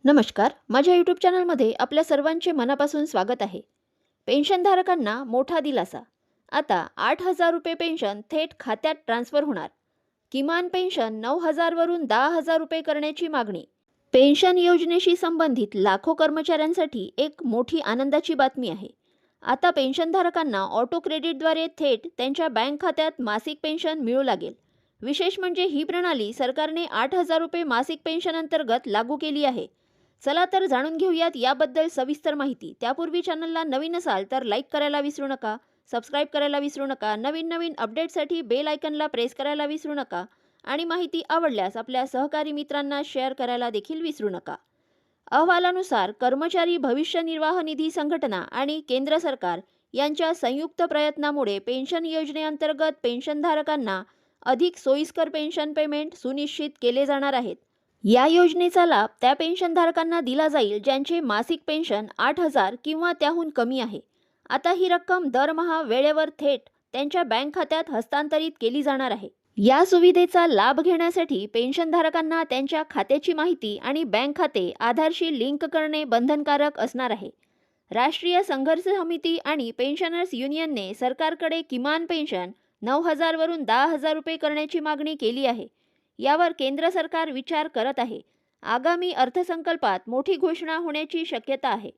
नमस्कार. माझ्या यूट्यूब चॅनलमध्ये आपल्या सर्वांचे मनापासून स्वागत आहे. पेन्शनधारकांना मोठा दिलासा. आता 8,000 रुपये पेन्शन थेट खात्यात ट्रान्स्फर होणार. किमान पेन्शन 9,000 वरून 10,000 रुपये करण्याची मागणी. पेन्शन योजनेशी संबंधित लाखो कर्मचाऱ्यांसाठी एक मोठी आनंदाची बातमी आहे. आता पेन्शनधारकांना ऑटो क्रेडिटद्वारे थेट त्यांच्या बँक खात्यात मासिक पेन्शन मिळू लागेल. विशेष म्हणजे ही प्रणाली सरकारने 8,000 रुपये मासिक पेन्शन अंतर्गत लागू केली आहे. चला तर जाणून घेऊयात याबद्दल सविस्तर माहिती. त्यापूर्वी चॅनलला नवीन असाल तर लाईक करायला विसरू नका, सबस्क्राईब करायला विसरू नका, नवीन अपडेट्ससाठी बेल आयकनला प्रेस करायला विसरू नका आणि माहिती आवडल्यास आपल्या सहकारी मित्रांना शेअर करायला देखील विसरू नका. अहवालानुसार कर्मचारी भविष्य निर्वाह निधी संघटना आणि केंद्र सरकार यांच्या संयुक्त प्रयत्नामुळे पेन्शन योजनेअंतर्गत पेन्शनधारकांना अधिक सोयीस्कर पेन्शन पेमेंट सुनिश्चित केले जाणार आहेत. या योजनेचा लाभ त्या पेन्शनधारकांना दिला जाईल ज्यांचे मासिक पेन्शन 8,000 किंवा त्याहून कमी आहे. आता ही रक्कम दरमहा वेळेवर थेट त्यांच्या बँक खात्यात हस्तांतरित केली जाणार आहे. या सुविधेचा लाभ घेण्यासाठी पेन्शनधारकांना त्यांच्या खात्याची माहिती आणि बँक खाते आधारशी लिंक करणे बंधनकारक असणार आहे. राष्ट्रीय संघर्ष समिती आणि पेन्शनर्स युनियनने सरकारकडे किमान पेन्शन 9,000 वरून 10,000 रुपये करण्याची मागणी केली आहे. यावर केंद्र सरकार विचार करत आहे. आगामी अर्थसंकल्पात मोठी घोषणा होण्याची शक्यता आहे.